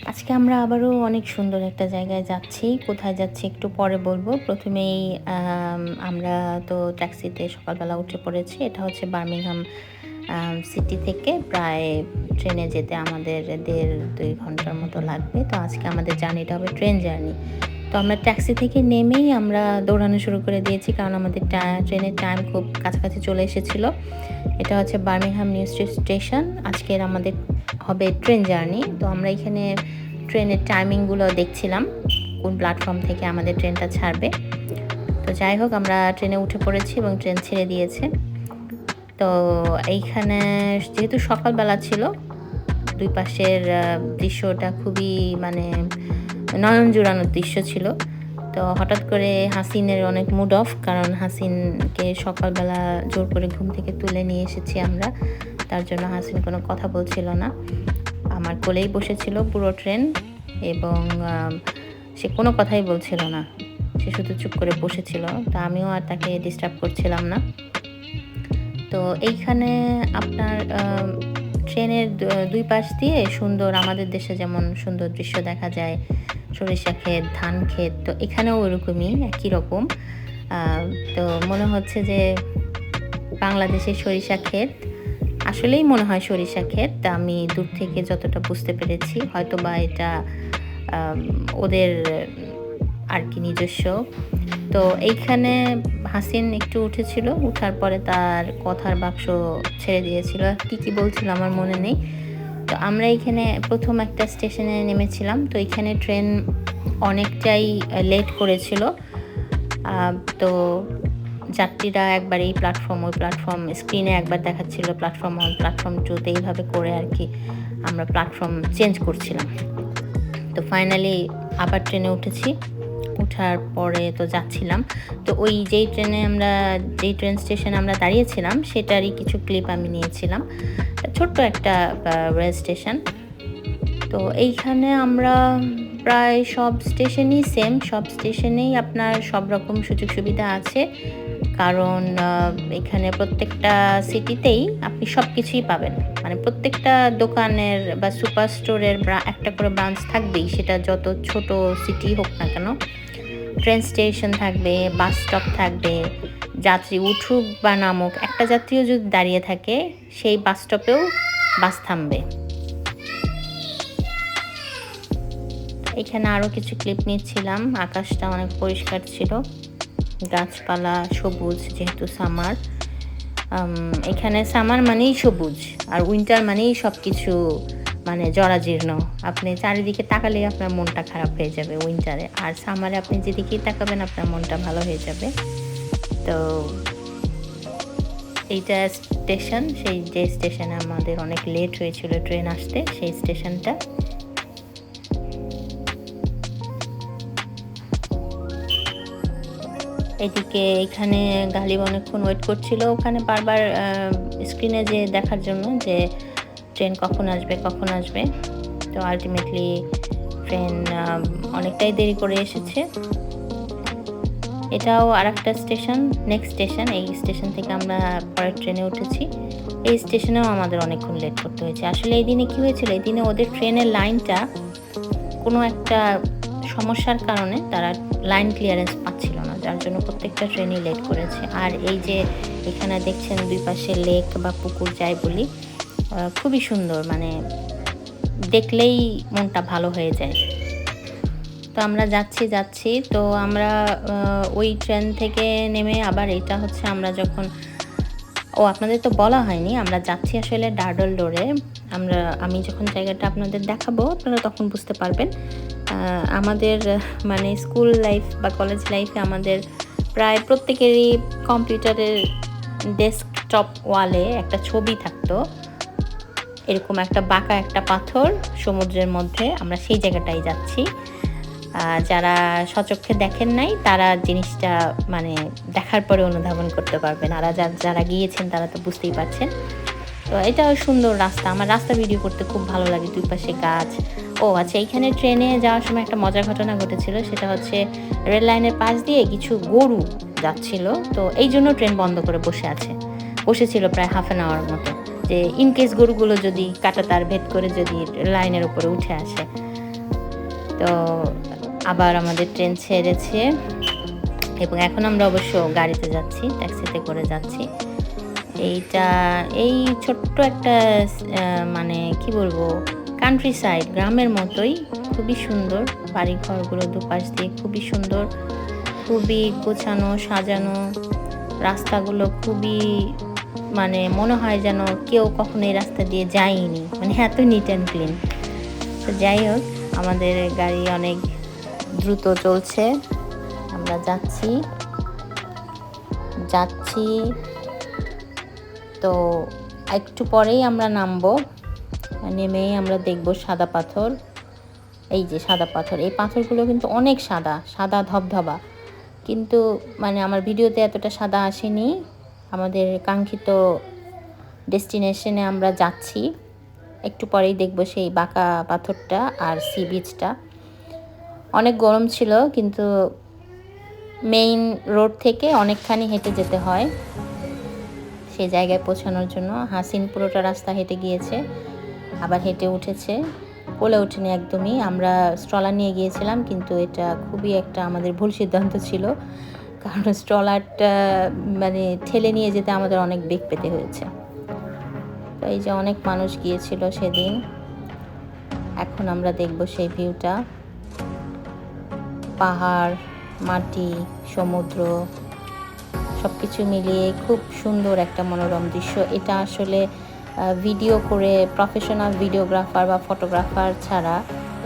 আজকে আমরা আবারও অনেক সুন্দর একটা জায়গায় যাচ্ছি। কোথায় যাচ্ছি একটু পরে বলবো। প্রথমেই আমরা তো ট্যাক্সিতে সকালবেলা উঠে পড়েছি। এটা হচ্ছে বার্মিংহাম সিটি থেকে প্রায় ট্রেনে যেতে আমাদের ১.৫-২ ঘন্টার মতো লাগবে। তো আজকে আমাদের জার্নিটা হবে ট্রেন জার্নি। তো আমরা ট্যাক্সি থেকে নেমেই আমরা দৌড়ানো শুরু করে দিয়েছি, কারণ আমাদের ট্রেনের টাইম খুব কাছাকাছি চলে এসেছিল। এটা হচ্ছে বার্মিংহাম নিউ স্টেশন। আজকের আমাদের হবে ট্রেন জার্নি। তো আমরা এখানে ট্রেনের টাইমিংগুলো দেখছিলাম, কোন প্ল্যাটফর্ম থেকে আমাদের ট্রেনটা ছাড়বে। তো যাই হোক, আমরা ট্রেনে উঠে পড়েছি এবং ট্রেন ছেড়ে দিয়েছে। তো এইখানে যেহেতু সকালবেলা ছিল, দুই পাশের দৃশ্যটা খুবই মানে নয়ন জুড়ানোর দৃশ্য ছিল। তো হঠাৎ করে হাসিনের অনেক মুড অফ, কারণ হাসিনকে সকালবেলা জোর করে ঘুম থেকে তুলে নিয়ে এসেছি আমরা। তার জন্য হাসিন কোনো কথা বলছিল না, আমার কোলেই বসেছিল পুরো ট্রেন, এবং সে কোনো কথাই বলছিল না, সে শুধু চুপ করে বসেছিল। তো আমিও আর তাকে ডিস্টার্ব করছিলাম না। তো এইখানে আপনার ট্রেনের দুই পাশ দিয়ে সুন্দর, আমাদের দেশে যেমন সুন্দর দৃশ্য দেখা যায়, সরিষা ক্ষেত, ধান ক্ষেত, তো এখানেও ওরকমই একই রকম। তো মনে হচ্ছে যে বাংলাদেশের সরিষা ক্ষেত, আসলেই মনে হয় সরিষা ক্ষেত। আমি দূর থেকে যতটা বুঝতে পেরেছি, হয়তো বা এটা ওদের আর কি নিজস্ব। তো এইখানে হাসিন একটু উঠেছিল, উঠার পরে তার কথার বাক্স ছেড়ে দিয়েছিল, কি বলছিল আমার মনে নেই। তো আমরা এখানে প্রথম একটা স্টেশনে নেমেছিলাম। তো এখানে ট্রেন অনেকটাই লেট করেছিল। তো যাত্রীরা একবার এই প্ল্যাটফর্ম ওই প্ল্যাটফর্ম, স্ক্রিনে একবার দেখাচ্ছিল প্ল্যাটফর্ম 1, প্ল্যাটফর্ম 2, এইভাবে করে আর কি আমরা প্ল্যাটফর্ম চেঞ্জ করছিলাম। তো ফাইনালি আবার ট্রেনে উঠেছি। উঠার পরে তো যাচ্ছিলাম। তো ওই যেই ট্রেন স্টেশনে আমরা দাঁড়িয়েছিলাম সেটারই কিছু ক্লিপ আমি নিয়েছিলাম। ছোট্ট একটা রেল স্টেশন। তো এইখানে আমরা প্রায় সব স্টেশনই সেম, সব স্টেশনেই আপনার সব রকম সুযোগ সুবিধা আছে, কারণ এখানে প্রত্যেকটা সিটিতেই আপনি সব কিছুই পাবেন। মানে প্রত্যেকটা দোকানের বা সুপার স্টোরের একটা করে ব্রাঞ্চ থাকবেই, সেটা যত ছোট সিটি হোক না কেন। ট্রেন স্টেশন থাকবে, বাস স্টপ থাকবে, যাত্রী উঠুক বা নামুক, একটা যাত্রীও যদি দাঁড়িয়ে থাকে সেই বাস স্টপেও বাস থামবে। এখানে আরও কিছু ক্লিপ নিচ্ছিলাম। আকাশটা অনেক পরিষ্কার ছিল, গাছপালা সবুজ, যেহেতু সামার। এখানে সামার মানেই সবুজ, আর উইন্টার মানেই সব কিছু মানে জরাজীর্ণ। আপনি চারিদিকে তাকালেই আপনার মনটা খারাপ হয়ে যাবে উইন্টারে, আর সামারে আপনি যেদিকেই তাকাবেন আপনার মনটা ভালো হয়ে যাবে। তো এইটা স্টেশন, সেই যে স্টেশনে আমাদের অনেক লেট হয়েছিল ট্রেন আসতে, সেই স্টেশনটা। এদিকে এখানে গালিব অনেকক্ষণ ওয়েট করছিল ওখানে, বারবার স্ক্রিনে যে দেখার জন্য যে ট্রেন কখন আসবে। তো আলটিমেটলি ট্রেন অনেকটাই দেরি করে এসেছে। এটাও আর একটা স্টেশন, নেক্সট স্টেশন। এই স্টেশন থেকে আমরা পরের ট্রেনে উঠেছি। এই স্টেশনেও আমাদের অনেকক্ষণ লেট করতে হয়েছে। আসলে এই দিনে কী হয়েছিল, এই দিনে ওদের ট্রেনের লাইনটা কোনো একটা সমস্যার কারণে তারা লাইন ক্লিয়ারেন্স পাচ্ছিল না, যার জন্য প্রত্যেকটা ট্রেনই লেট করেছে। আর এই যে এখানে দেখছেন দুই পাশে লেক বা পুকুর যাই বলি, খুবই সুন্দর, মানে দেখলেই মনটা ভালো হয়ে যায়। তো আমরা যাচ্ছি। তো আমরা ওই ট্রেন থেকে নেমে আবার, এটা হচ্ছে আমরা যখন, আপনাদের তো বলা হয়নি, আমরা যাচ্ছি আসলে ডার্ডল ডোরে। আমি যখন জায়গাটা আপনাদের দেখাবো আপনারা তখন বুঝতে পারবেন। আমাদের মানে স্কুল লাইফ বা কলেজ লাইফে আমাদের প্রায় প্রত্যেকেরই কম্পিউটারের ডেস্কটপ ওয়ালে একটা ছবি থাকতো, এরকম একটা বাঁকা একটা পাথর সমুদ্রের মধ্যে। আমরা সেই জায়গাটাই যাচ্ছি। যারা সচক্ষে দেখেন নাই তারা জিনিসটা মানে দেখার পরে অনুধাবন করতে পারবেন, আর যারা গিয়েছেন তারা তো বুঝতেই পারছেন। তো এটা সুন্দর রাস্তা, আমার রাস্তা ভিডিও করতে খুব ভালো লাগে, দুই পাশে গাছ। আচ্ছা, এইখানে ট্রেনে যাওয়ার সময় একটা মজার ঘটনা ঘটেছিল, সেটা হচ্ছে রেল লাইনের পাশ দিয়ে কিছু গরু যাচ্ছিল। তো এই জন্য ট্রেন বন্ধ করে বসেছিল প্রায় হাফ অ্যান আওয়ার মতো, যে ইনকেস গরুগুলো যদি কাঁটাতার ভেদ করে যদি লাইনের উপরে উঠে আসে। তো আবার আমাদের ট্রেন ছেড়েছে এবং এখন আমরা অবশ্য গাড়িতে যাচ্ছি, ট্যাক্সিতে করে যাচ্ছি। এই ছোট্ট একটা মানে কি বলবো, কান্ট্রি সাইড, গ্রামের মতোই, খুবই সুন্দর। বাড়িঘরগুলো দুপাশ দিয়ে খুবই সুন্দর, খুবই গোছানো সাজানো। রাস্তাগুলো খুবই মানে মনে হয় যেন কেউ কখনো এই রাস্তা দিয়ে যায়নি, মানে এত নিট অ্যান্ড ক্লিন। তো যাই হোক, আমাদের গাড়ি অনেক দ্রুত চলছে, আমরা যাচ্ছি। তো একটু পরেই আমরা নামবো, নেমেই আমরা দেখব সাদা পাথর। এই যে সাদা পাথর, এই পাথরগুলো কিন্তু অনেক সাদা ধবধবা, কিন্তু মানে আমার ভিডিওতে এতটা সাদা আসেনি। আমাদের কাঙ্ক্ষিত ডেস্টিনেশনে আমরা যাচ্ছি, একটু পরেই দেখব সেই বাঁকা পাথরটা আর সি বিচটা। অনেক গরম ছিল, কিন্তু মেইন রোড থেকে অনেকখানি হেঁটে যেতে হয় সেই জায়গায় পৌঁছানোর জন্য। হাসিন পুরোটা রাস্তা হেঁটে গিয়েছে, আবার হেঁটে উঠেছে, কোলে ওঠেনি একদমই। আমরা স্ট্রলার নিয়ে গিয়েছিলাম, কিন্তু এটা খুবই একটা আমাদের ভুল সিদ্ধান্ত ছিল, কারণ স্ট্রলারটা মানে ঠেলে নিয়ে যেতে আমাদের অনেক বেগ পেতে হয়েছে। তো এই যে অনেক মানুষ গিয়েছিল সেদিন। এখন আমরা দেখব সেই ভিউটা, পাহাড়, মাটি, সমুদ্র, সব কিছু মিলিয়ে খুব সুন্দর একটা মনোরম দৃশ্য। এটা আসলে ভিডিও করে প্রফেশনাল ভিডিওগ্রাফার বা ফটোগ্রাফার ছাড়া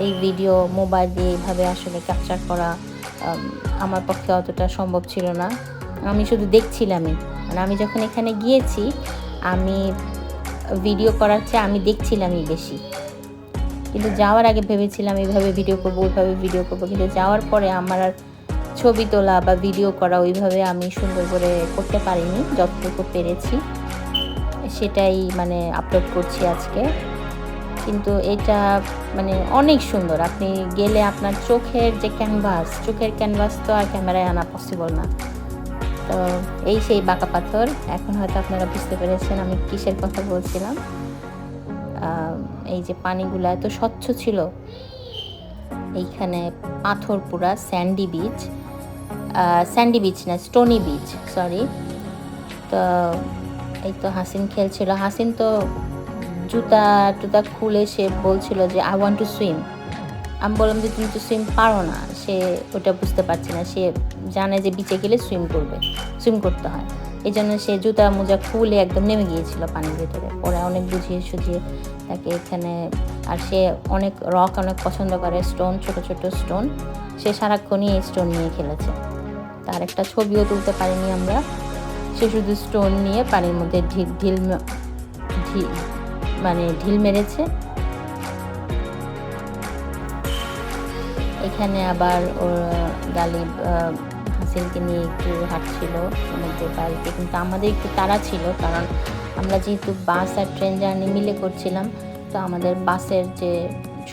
এই ভিডিও মোবাইল দিয়ে এইভাবে আসলে ক্যাপচার করা আমার পক্ষে অতটা সম্ভব ছিল না। আমি শুধু দেখছিলামই, মানে আমি যখন এখানে গিয়েছি আমি ভিডিও করার চেয়ে আমি দেখছিলামই বেশি। কিন্তু যাওয়ার আগে ভেবেছিলাম এইভাবে ভিডিও করবো, ওইভাবে ভিডিও করবো, কিন্তু যাওয়ার পরে আমার আর ছবি তোলা বা ভিডিও করা ওইভাবে আমি সুন্দর করে করতে পারিনি। যতটুকু পেরেছি সেটাই মানে আপলোড করছি আজকে। কিন্তু এটা মানে অনেক সুন্দর, আপনি গেলে আপনার চোখের ক্যানভাস তো আর ক্যামেরায় আনা পসিবল না। তো এই সেই বাঁকা পাথর। এখন হয়তো আপনারা বুঝতে পেরেছেন আমি কিসের কথা বলছিলাম। এই যে পানিগুলো এত স্বচ্ছ ছিল, এইখানে পাথর পুরা স্যান্ডি বিচ না, স্টোনি বিচ, সরি। তো এই তো হাসিন খেলছিল, হাসিন তো জুতা খুলে সে বলছিল যে আই ওয়ান্ট টু সুইম। আমি বললাম যে তুমি তো সুইম পারো না। সে ওটা বুঝতে পারছে না, সে জানে যে বিচে গেলে সুইম করতে হয়, এই জন্য সে জুতা মোজা খুলে একদম নেমে গিয়েছিল পানির ভেতরে। পরে অনেক বুঝিয়ে সুঝিয়ে তাকে এখানে, আর সে অনেক পছন্দ করে, ছোট ছোট স্টোন, সে সারাক্ষণই এই স্টোন নিয়ে খেলেছে। তার একটা ছবিও তুলতে পারিনি আমরা, সে শুধু স্টোন নিয়ে পানির মধ্যে ঢিল মেরেছে। এখানে আবার ওর গালিব হাসিনকে নিয়ে একটু হাঁটছিল সমুদ্রের বাড়িতে, কিন্তু আমাদের একটু তাড়া ছিল, কারণ আমরা যেহেতু বাস আর ট্রেন জার্নি মিলে করছিলাম। তো আমাদের বাসের যে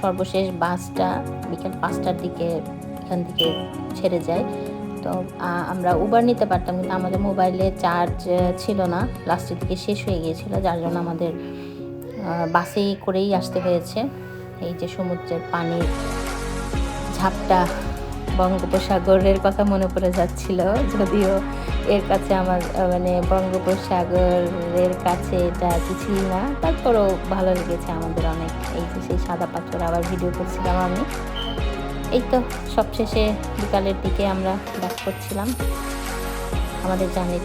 সর্বশেষ বাসটা বিকেল 5টার দিকে এখান থেকে ছেড়ে যায়। তো আমরা উবার নিতে পারতাম, কিন্তু আমাদের মোবাইলে চার্জ ছিল না, লাস্টের দিকে শেষ হয়ে গিয়েছিল, যার জন্য আমাদের বাসেই করেই আসতে হয়েছে। এই যে সমুদ্রের পানির ঝাপটা, বঙ্গোপসাগরের কথা মনে পড়ে যাচ্ছিল, যদিও এর কাছে আমার মানে বঙ্গোপসাগরের কাছে এটা কিছুই না, তারপরেও ভালো লেগেছে আমাদের অনেক। এই যে সেই সাদা পাথর আবার ভিডিও করছিলাম আমি। এই তো সবশেষে বিকালের দিকে আমরা ব্যাক করছিলাম আমাদের জার্নি।